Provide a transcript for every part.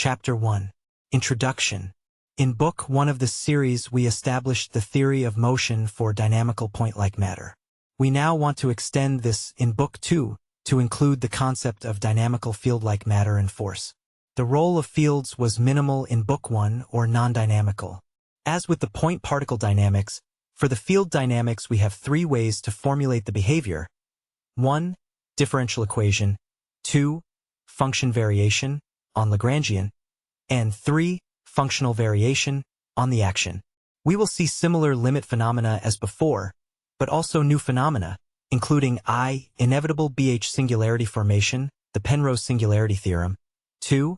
Chapter 1. Introduction. In Book 1 of this series we established the theory of motion for dynamical point-like matter. We now want to extend this in Book 2 to include the concept of dynamical field-like matter and force. The role of fields was minimal in Book 1 or non-dynamical. As with the point-particle dynamics, for the field dynamics we have three ways to formulate the behavior. 1. Differential equation. 2. Function variation, on Lagrangian. And 3. Functional variation, on the action. We will see similar limit phenomena as before, but also new phenomena, including I. Inevitable BH singularity formation, the Penrose singularity theorem. 2.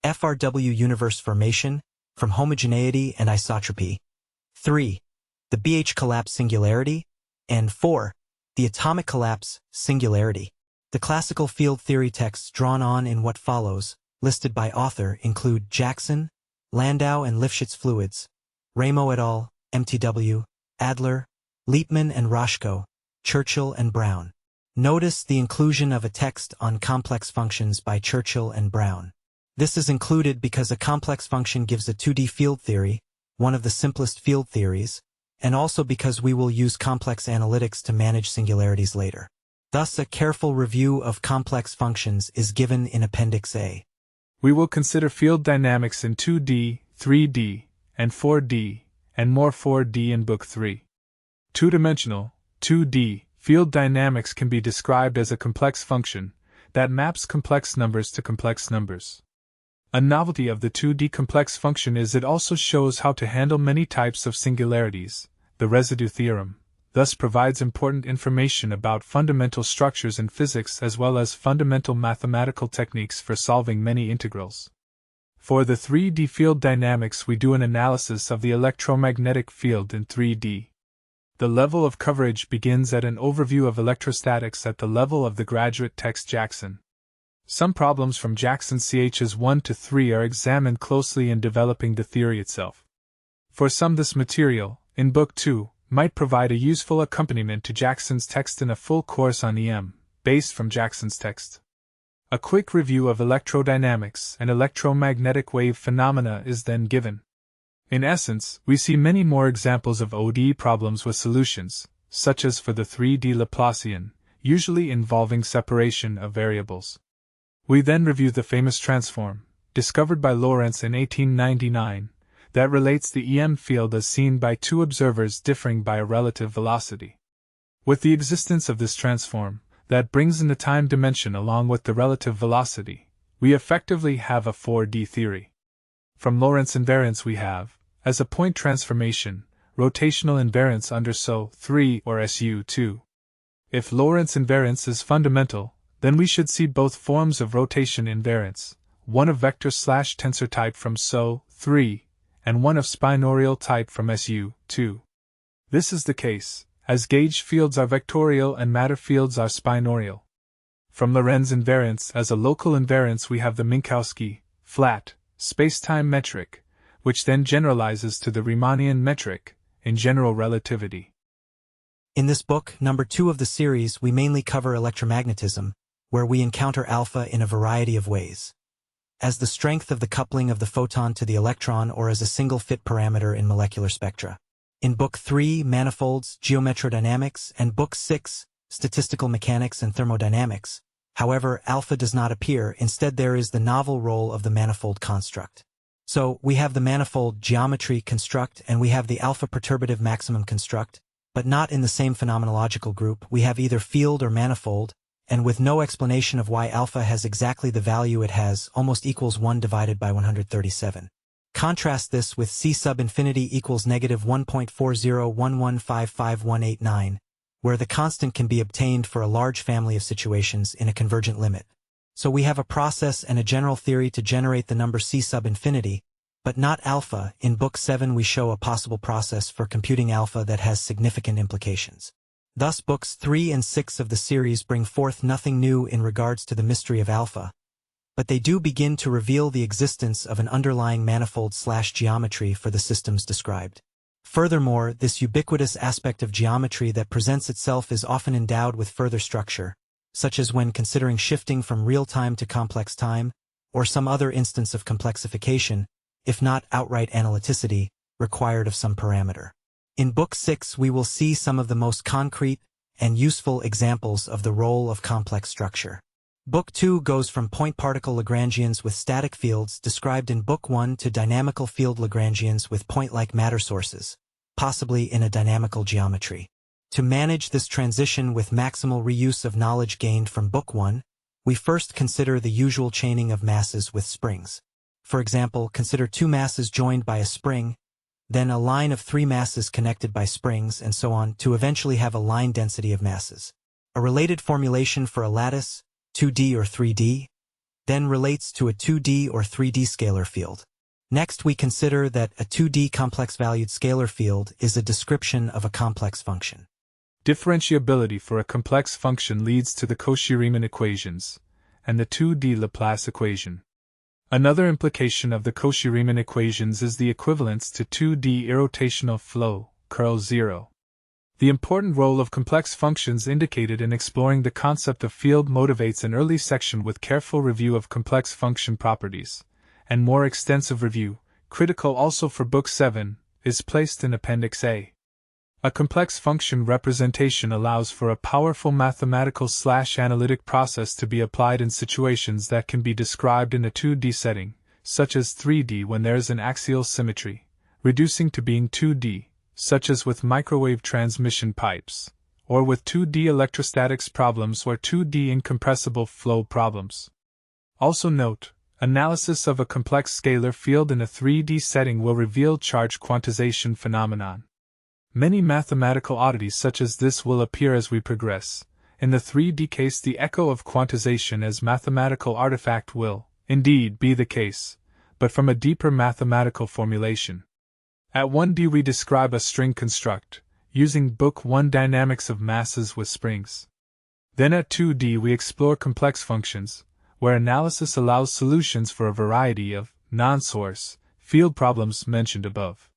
FRW universe formation, from homogeneity and isotropy. 3. The BH collapse singularity. And 4. The atomic collapse singularity. The classical field theory texts drawn on in what follows, listed by author, include Jackson, Landau and Lifshitz fluids, Ramo et al., MTW, Adler, Liepmann and Roshko, Churchill and Brown. Notice the inclusion of a text on complex functions by Churchill and Brown. This is included because a complex function gives a 2D field theory, one of the simplest field theories, and also because we will use complex analytics to manage singularities later. Thus, a careful review of complex functions is given in Appendix A. We will consider field dynamics in 2D, 3D, and 4D, and more 4D in Book 3. Two-dimensional, 2D, field dynamics can be described as a complex function that maps complex numbers to complex numbers. A novelty of the 2D complex function is it also shows how to handle many types of singularities. The residue theorem thus provides important information about fundamental structures in physics as well as fundamental mathematical techniques for solving many integrals. For the 3D field dynamics we do an analysis of the electromagnetic field in 3D. The level of coverage begins at an overview of electrostatics at the level of the graduate text Jackson. Some problems from Jackson's CHs 1 to 3 are examined closely in developing the theory itself. For some this material, in Book 2, might provide a useful accompaniment to Jackson's text in a full course on EM, based from Jackson's text. A quick review of electrodynamics and electromagnetic wave phenomena is then given. In essence, we see many more examples of ODE problems with solutions, such as for the 3D Laplacian, usually involving separation of variables. We then review the famous transform, discovered by Lorentz in 1899, that relates the EM field as seen by two observers differing by a relative velocity. With the existence of this transform, that brings in the time dimension along with the relative velocity, we effectively have a 4D theory. From Lorentz invariance we have, as a point transformation, rotational invariance under SO3 or SU2. If Lorentz invariance is fundamental, then we should see both forms of rotation invariance, one of vector/tensor type from SO3, and one of spinorial type from SU2. This is the case, as gauge fields are vectorial and matter fields are spinorial. From Lorentz invariance as a local invariance we have the Minkowski, flat, spacetime metric, which then generalizes to the Riemannian metric, in general relativity. In this book, number 2 of the series, we mainly cover electromagnetism, where we encounter alpha in a variety of ways. As the strength of the coupling of the photon to the electron or as a single fit parameter in molecular spectra. In Book 3, Manifolds, Geometrodynamics, and Book 6, Statistical Mechanics and Thermodynamics, however, alpha does not appear, instead there is the novel role of the manifold construct. So, we have the manifold geometry construct and we have the alpha perturbative maximum construct, but not in the same phenomenological group. We have either field or manifold, and with no explanation of why alpha has exactly the value it has, almost equals 1 divided by 137. Contrast this with C sub infinity equals negative 1.401155189, where the constant can be obtained for a large family of situations in a convergent limit. So we have a process and a general theory to generate the number C sub infinity, but not alpha. In Book 7 we show a possible process for computing alpha that has significant implications. Thus Books 3 and 6 of the series bring forth nothing new in regards to the mystery of alpha, but they do begin to reveal the existence of an underlying manifold/geometry for the systems described. Furthermore, this ubiquitous aspect of geometry that presents itself is often endowed with further structure, such as when considering shifting from real time to complex time, or some other instance of complexification, if not outright analyticity, required of some parameter. In Book 6 we will see some of the most concrete and useful examples of the role of complex structure. Book 2 goes from point-particle Lagrangians with static fields described in Book 1 to dynamical field Lagrangians with point-like matter sources, possibly in a dynamical geometry. To manage this transition with maximal reuse of knowledge gained from Book 1, we first consider the usual chaining of masses with springs. For example, consider two masses joined by a spring, then a line of three masses connected by springs, and so on, to eventually have a line density of masses. A related formulation for a lattice, 2D or 3D, then relates to a 2D or 3D scalar field. Next, we consider that a 2D complex-valued scalar field is a description of a complex function. Differentiability for a complex function leads to the Cauchy-Riemann equations and the 2D Laplace equation. Another implication of the Cauchy-Riemann equations is the equivalence to 2D irrotational flow, curl 0. The important role of complex functions indicated in exploring the concept of field motivates an early section with careful review of complex function properties, and more extensive review, critical also for Book 7, is placed in Appendix A. A complex function representation allows for a powerful mathematical/analytic process to be applied in situations that can be described in a 2D setting, such as 3D when there is an axial symmetry, reducing to being 2D, such as with microwave transmission pipes, or with 2D electrostatics problems or 2D incompressible flow problems. Also note, analysis of a complex scalar field in a 3D setting will reveal charge quantization phenomenon. Many mathematical oddities such as this will appear as we progress. In the 3D case, the echo of quantization as mathematical artifact will, indeed, be the case, but from a deeper mathematical formulation. At 1D we describe a string construct, using Book 1 dynamics of masses with springs. Then at 2D we explore complex functions, where analysis allows solutions for a variety of non-source field problems mentioned above.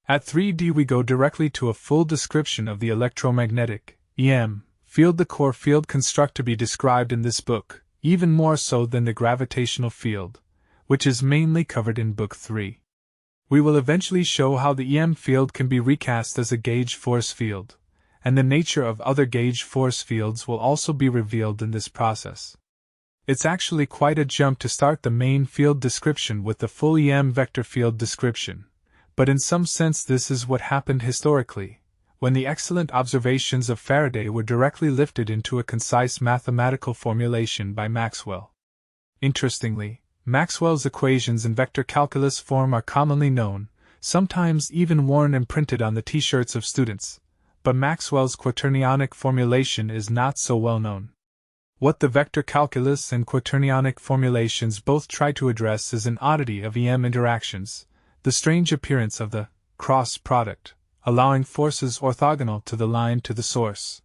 At 3D we go directly to a full description of the electromagnetic EM field, the core field construct to be described in this book, even more so than the gravitational field, which is mainly covered in Book 3. We will eventually show how the EM field can be recast as a gauge force field, and the nature of other gauge force fields will also be revealed in this process. It's actually quite a jump to start the main field description with the full EM vector field description. But in some sense this is what happened historically, when the excellent observations of Faraday were directly lifted into a concise mathematical formulation by Maxwell. Interestingly, Maxwell's equations in vector calculus form are commonly known, sometimes even worn and printed on the t-shirts of students, but Maxwell's quaternionic formulation is not so well known. What the vector calculus and quaternionic formulations both try to address is an oddity of EM interactions, the strange appearance of the cross product, allowing forces orthogonal to the line to the source.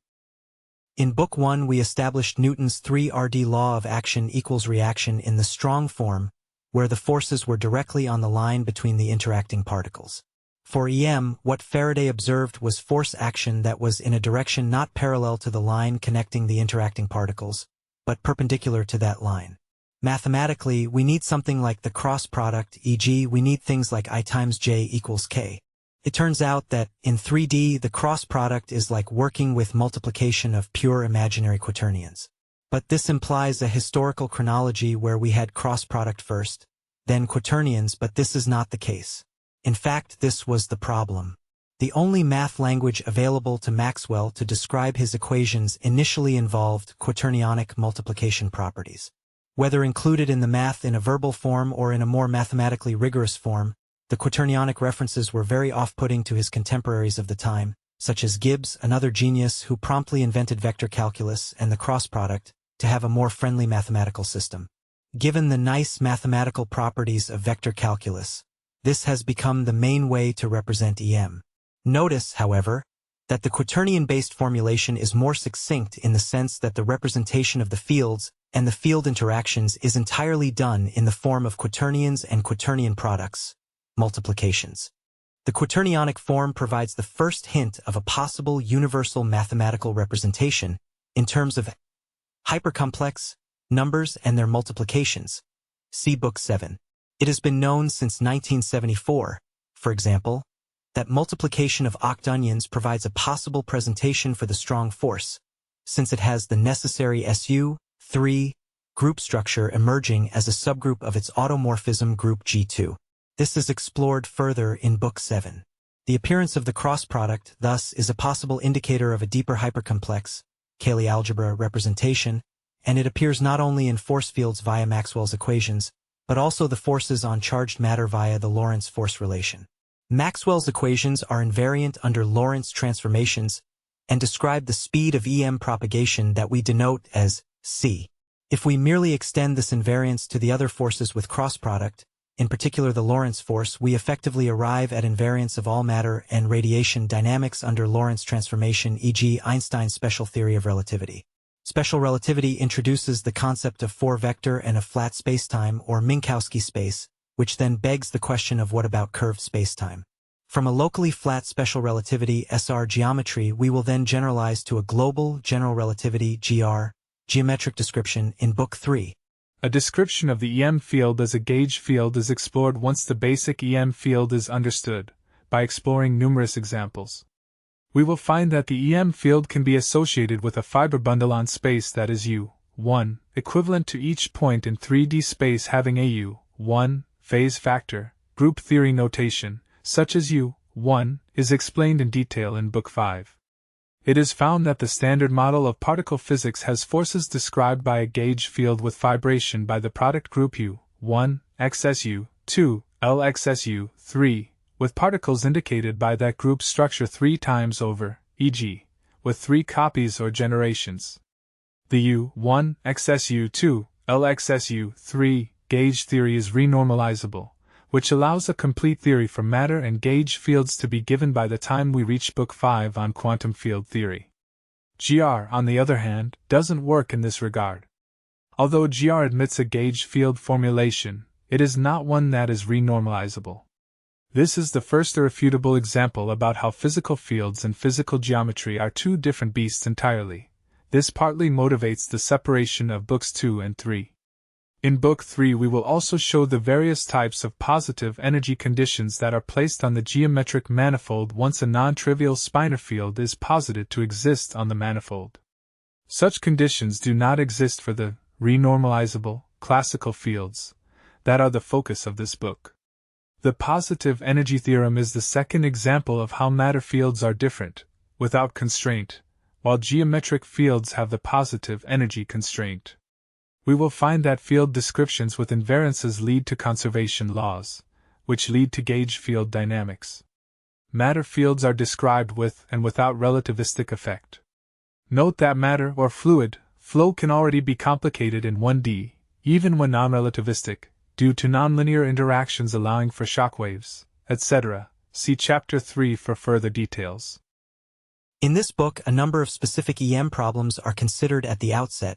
In Book 1 we established Newton's 3RD law of action equals reaction in the strong form, where the forces were directly on the line between the interacting particles. For EM, what Faraday observed was force action that was in a direction not parallel to the line connecting the interacting particles, but perpendicular to that line. Mathematically, we need something like the cross product, e.g., we need things like I times j equals k. It turns out that, in 3D, the cross product is like working with multiplication of pure imaginary quaternions. But this implies a historical chronology where we had cross product first, then quaternions, but this is not the case. In fact, this was the problem. The only math language available to Maxwell to describe his equations initially involved quaternionic multiplication properties. Whether included in the math in a verbal form or in a more mathematically rigorous form, the quaternionic references were very off-putting to his contemporaries of the time, such as Gibbs, another genius who promptly invented vector calculus and the cross product, to have a more friendly mathematical system. Given the nice mathematical properties of vector calculus, this has become the main way to represent EM. Notice, however, that the quaternion-based formulation is more succinct in the sense that the representation of the fields and the field interactions is entirely done in the form of quaternions and quaternion products, multiplications. The quaternionic form provides the first hint of a possible universal mathematical representation in terms of hypercomplex numbers and their multiplications. See Book 7. It has been known since 1974, for example, that multiplication of octonions provides a possible presentation for the strong force, since it has the necessary SU3 group structure emerging as a subgroup of its automorphism group G2. This is explored further in Book 7. The appearance of the cross product, thus, is a possible indicator of a deeper hypercomplex, Cayley algebra representation, and it appears not only in force fields via Maxwell's equations, but also the forces on charged matter via the Lorentz force relation. Maxwell's equations are invariant under Lorentz transformations and describe the speed of EM propagation that we denote as c. If we merely extend this invariance to the other forces with cross product, in particular the Lorentz force, we effectively arrive at invariance of all matter and radiation dynamics under Lorentz transformation, e.g. Einstein's special theory of relativity. Special relativity introduces the concept of four-vector and a flat spacetime or Minkowski space, which then begs the question of what about curved spacetime. From a locally flat special relativity SR geometry, we will then generalize to a global general relativity GR geometric description in Book 3. A description of the EM field as a gauge field is explored once the basic EM field is understood, by exploring numerous examples. We will find that the EM field can be associated with a fiber bundle on space that is U1, equivalent to each point in 3D space having a U1 phase factor. Group theory notation, such as U1, is explained in detail in Book 5. It is found that the standard model of particle physics has forces described by a gauge field with vibration by the product group U1, XSU2, LXSU3, with particles indicated by that group structure 3 times over, e.g., with 3 copies or generations. The U1, XSU2, LXSU3 gauge theory is renormalizable, which allows a complete theory for matter and gauge fields to be given by the time we reach Book 5 on quantum field theory. GR, on the other hand, doesn't work in this regard. Although GR admits a gauge field formulation, it is not one that is renormalizable. This is the first irrefutable example about how physical fields and physical geometry are two different beasts entirely. This partly motivates the separation of Books 2 and 3. In Book 3 we will also show the various types of positive energy conditions that are placed on the geometric manifold once a non-trivial spinor field is posited to exist on the manifold. Such conditions do not exist for the renormalizable classical fields that are the focus of this book. The positive energy theorem is the second example of how matter fields are different, without constraint, while geometric fields have the positive energy constraint. We will find that field descriptions with invariances lead to conservation laws, which lead to gauge field dynamics. Matter fields are described with and without relativistic effect. Note that matter or fluid flow can already be complicated in 1D, even when non-relativistic, due to nonlinear interactions allowing for shockwaves, etc. See Chapter 3 for further details. In this book, a number of specific EM problems are considered at the outset,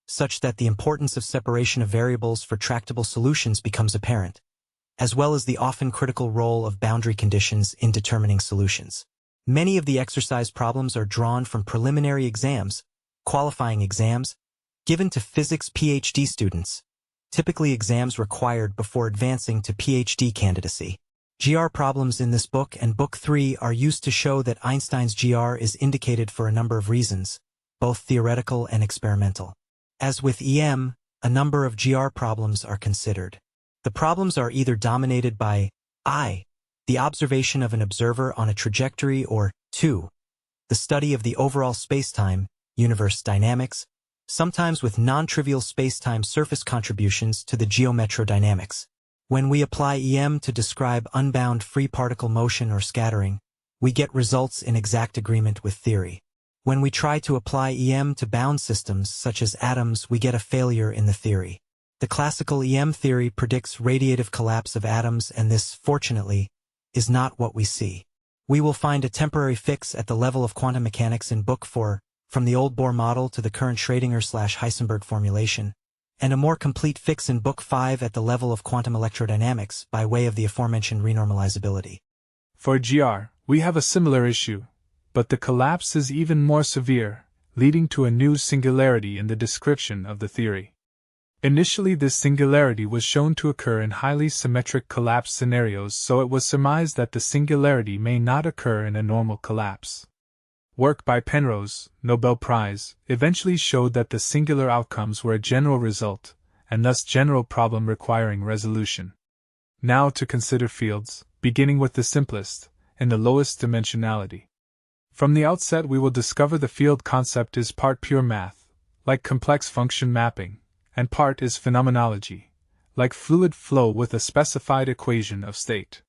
such that the importance of separation of variables for tractable solutions becomes apparent, as well as the often critical role of boundary conditions in determining solutions. Many of the exercise problems are drawn from preliminary exams, qualifying exams, given to physics PhD students, typically exams required before advancing to PhD candidacy. GR problems in this book and Book 3 are used to show that Einstein's GR is indicated for a number of reasons, both theoretical and experimental. As with EM, a number of GR problems are considered. The problems are either dominated by I, the observation of an observer on a trajectory, or 2, the study of the overall spacetime, universe dynamics, sometimes with non-trivial spacetime surface contributions to the geometrodynamics. When we apply EM to describe unbound free particle motion or scattering, we get results in exact agreement with theory. When we try to apply EM to bound systems such as atoms, we get a failure in the theory. The classical EM theory predicts radiative collapse of atoms, and this, fortunately, is not what we see. We will find a temporary fix at the level of quantum mechanics in Book 4, from the old Bohr model to the current Schrödinger/Heisenberg formulation, and a more complete fix in Book 5 at the level of quantum electrodynamics by way of the aforementioned renormalizability. For GR, we have a similar issue, but the collapse is even more severe, leading to a new singularity in the description of the theory. Initially, this singularity was shown to occur in highly symmetric collapse scenarios, so it was surmised that the singularity may not occur in a normal collapse. Work by Penrose, Nobel Prize, eventually showed that the singular outcomes were a general result, and thus general problem requiring resolution. Now to consider fields, beginning with the simplest, in the lowest dimensionality. From the outset we will discover the field concept is part pure math, like complex function mapping, and part is phenomenology, like fluid flow with a specified equation of state.